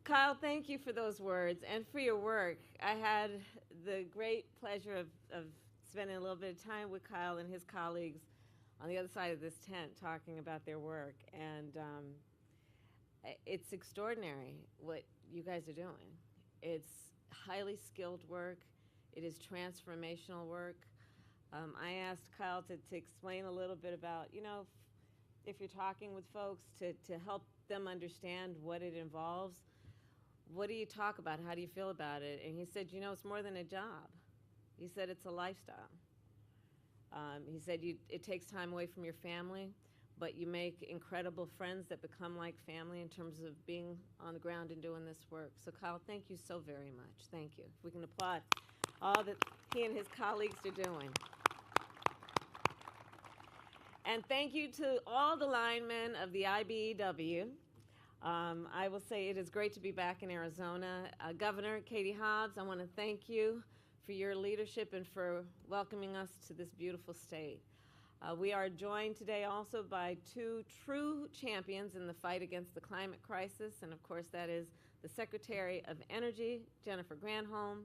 Kyle, thank you for those words and for your work. I had the great pleasure of spending a little bit of time with Kyle and his colleagues on the other side of this tent talking about their work. And it's extraordinary what you guys are doing. It's highly skilled work, it is transformational work. I asked Kyle to explain a little bit about, if you're talking with folks to help them understand what it involves. What do you talk about? How do you feel about it? And he said, it's more than a job. He said it's a lifestyle. He said it takes time away from your family, but you make incredible friends that become like family in terms of being on the ground and doing this work. So Kyle, thank you so very much. Thank you. If we can applaud all that he and his colleagues are doing. And thank you to all the linemen of the IBEW. I will say it is great to be back in Arizona. Governor Katie Hobbs, I want to thank you for your leadership and for welcoming us to this beautiful state. We are joined today also by two true champions in the fight against the climate crisis, and of course that is the Secretary of Energy, Jennifer Granholm,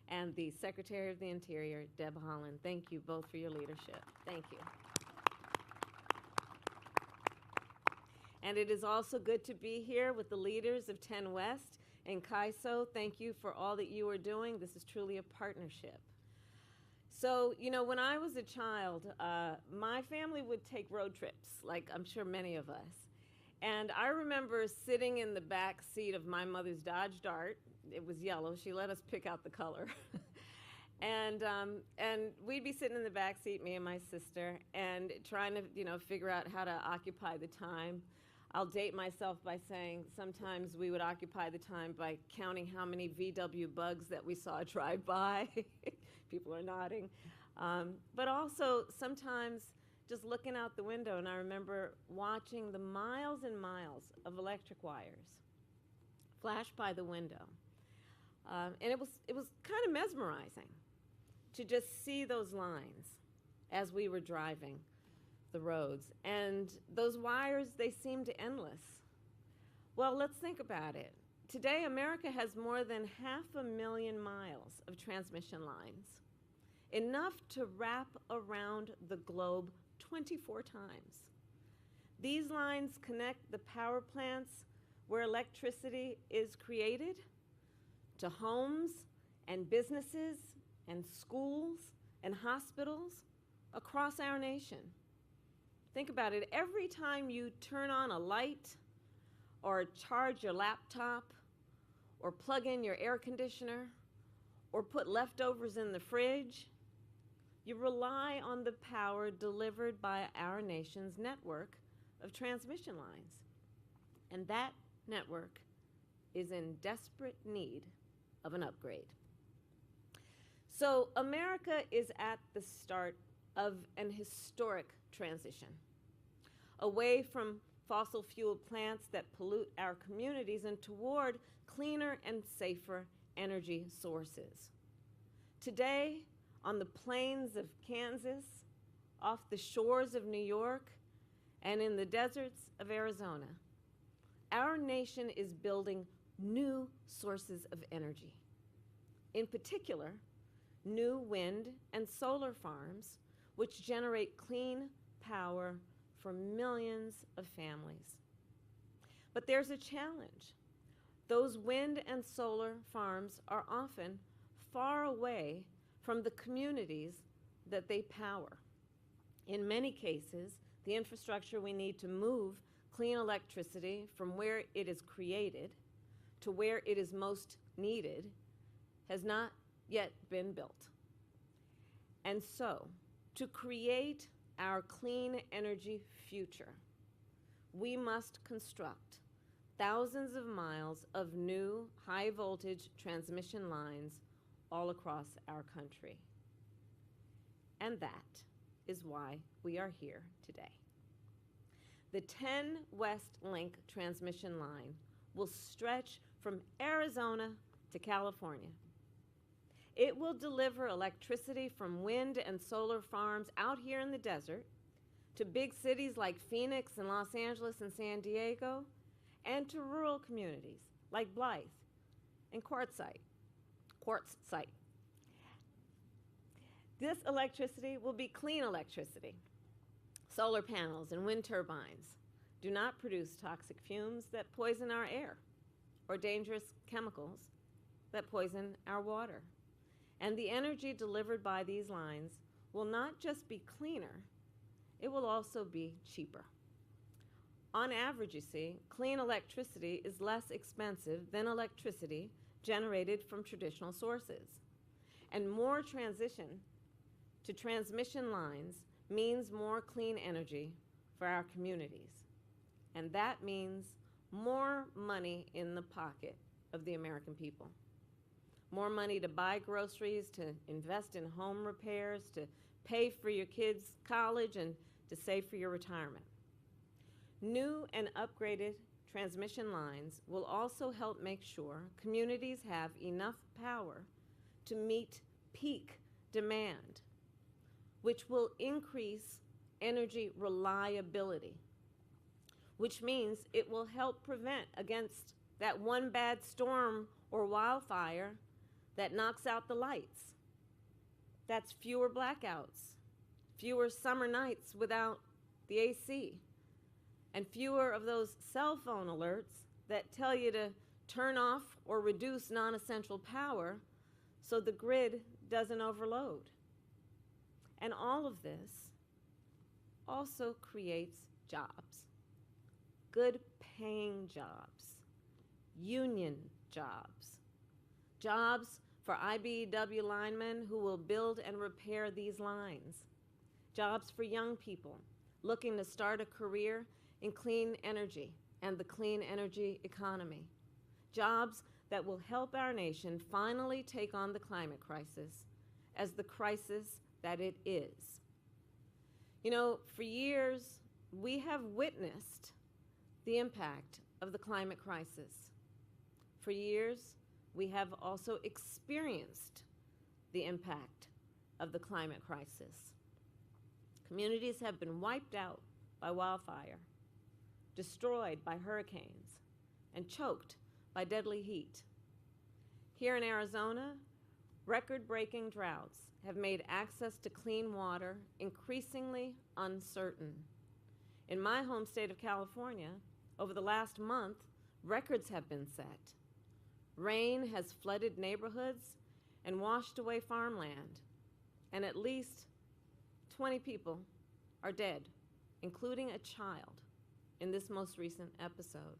and the Secretary of the Interior, Deb Haaland. Thank you both for your leadership. Thank you. And it is also good to be here with the leaders of 10 West and CAISO. Thank you for all that you are doing. This is truly a partnership. So, when I was a child, my family would take road trips, like I'm sure many of us. And I remember sitting in the back seat of my mother's Dodge Dart. It was yellow. She let us pick out the color. And we'd be sitting in the back seat, me and my sister, and trying to, figure out how to occupy the time. I'll date myself by saying sometimes we would occupy the time by counting how many VW bugs that we saw drive by. People are nodding. But also sometimes just looking out the window, and I remember watching the miles and miles of electric wires flash by the window. And it was kind of mesmerizing to just see those lines as we were driving the roads. And those wires, they seemed endless. Well, let's think about it. Today, America has more than 500,000 miles of transmission lines, enough to wrap around the globe 24 times. These lines connect the power plants where electricity is created to homes and businesses and schools and hospitals across our nation. Think about it. Every time you turn on a light or charge your laptop or plug in your air conditioner or put leftovers in the fridge, you rely on the power delivered by our nation's network of transmission lines. And that network is in desperate need of an upgrade. So America is at the start of an historic transition away from fossil fuel plants that pollute our communities and toward cleaner and safer energy sources. Today, on the plains of Kansas, off the shores of New York, and in the deserts of Arizona, our nation is building new sources of energy. In particular, new wind and solar farms, which generate clean power for millions of families. But there's a challenge. Those wind and solar farms are often far away from the communities that they power. In many cases, the infrastructure we need to move clean electricity from where it is created to where it is most needed has not yet been built. And so, to create our clean energy future, we must construct thousands of miles of new high-voltage transmission lines all across our country. And that is why we are here today. The 10 West Link transmission line will stretch from Arizona to California. It will deliver electricity from wind and solar farms out here in the desert to big cities like Phoenix and Los Angeles and San Diego, and to rural communities like Blythe and Quartzsite. This electricity will be clean electricity. Solar panels and wind turbines do not produce toxic fumes that poison our air or dangerous chemicals that poison our water. And the energy delivered by these lines will not just be cleaner, it will also be cheaper. On average, you see, clean electricity is less expensive than electricity generated from traditional sources. And more transition to transmission lines means more clean energy for our communities. And that means more money in the pocket of the American people. More money to buy groceries, to invest in home repairs, to pay for your kids' college, and to save for your retirement. New and upgraded transmission lines will also help make sure communities have enough power to meet peak demand, which will increase energy reliability, which means it will help prevent against that one bad storm or wildfire that knocks out the lights. That's fewer blackouts, fewer summer nights without the AC, and fewer of those cell phone alerts that tell you to turn off or reduce non-essential power so the grid doesn't overload. And all of this also creates jobs, good paying jobs, union jobs, jobs for IBEW linemen who will build and repair these lines, jobs for young people looking to start a career in clean energy and the clean energy economy, jobs that will help our nation finally take on the climate crisis as the crisis that it is. You know, for years, we have witnessed the impact of the climate crisis. For years, we have also experienced the impact of the climate crisis. Communities have been wiped out by wildfire, destroyed by hurricanes, and choked by deadly heat. Here in Arizona, record-breaking droughts have made access to clean water increasingly uncertain. In my home state of California, over the last month, records have been set. Rain has flooded neighborhoods and washed away farmland, and at least 20 people are dead, including a child, in this most recent episode.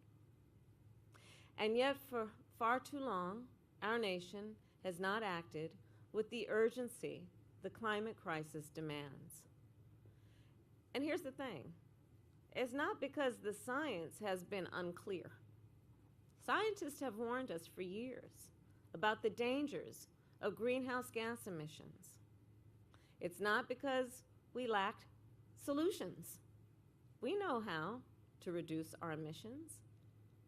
And yet, for far too long, our nation has not acted with the urgency the climate crisis demands. And here's the thing. It's not because the science has been unclear. Scientists have warned us for years about the dangers of greenhouse gas emissions. It's not because we lacked solutions. We know how to reduce our emissions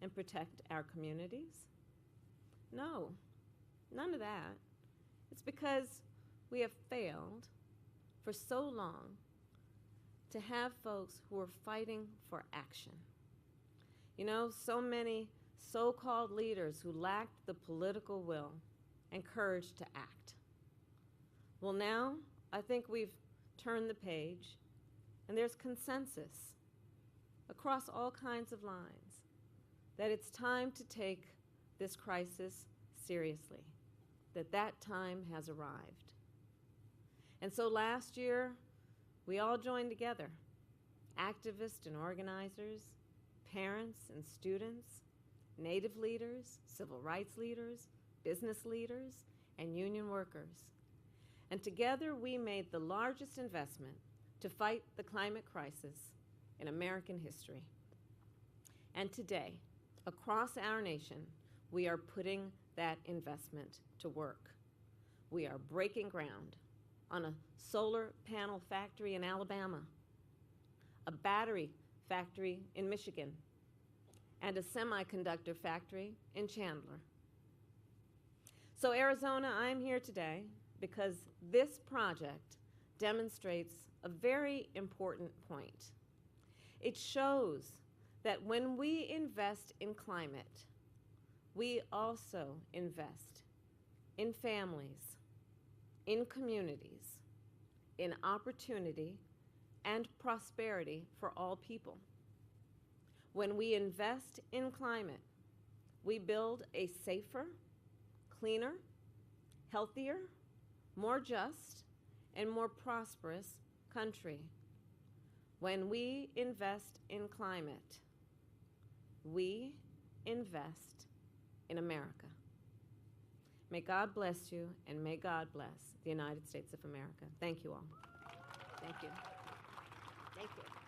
and protect our communities. No, none of that. It's because we have failed for so long to have folks who are fighting for action. You know, so many so-called leaders who lacked the political will and courage to act. Well, now I think we've turned the page, and there's consensus across all kinds of lines that it's time to take this crisis seriously, that time has arrived. And so last year, we all joined together, activists and organizers, parents and students, Native leaders, civil rights leaders, business leaders, and union workers. And together we made the largest investment to fight the climate crisis in American history. And today, across our nation, we are putting that investment to work. We are breaking ground on a solar panel factory in Alabama, a battery factory in Michigan, and a semiconductor factory in Chandler. So Arizona, I'm here today because this project demonstrates a very important point. It shows that when we invest in climate, we also invest in families, in communities, in opportunity and prosperity for all people. When we invest in climate, we build a safer, cleaner, healthier, more just, and more prosperous country. When we invest in climate, we invest in America. May God bless you, and may God bless the United States of America. Thank you all. Thank you. Thank you.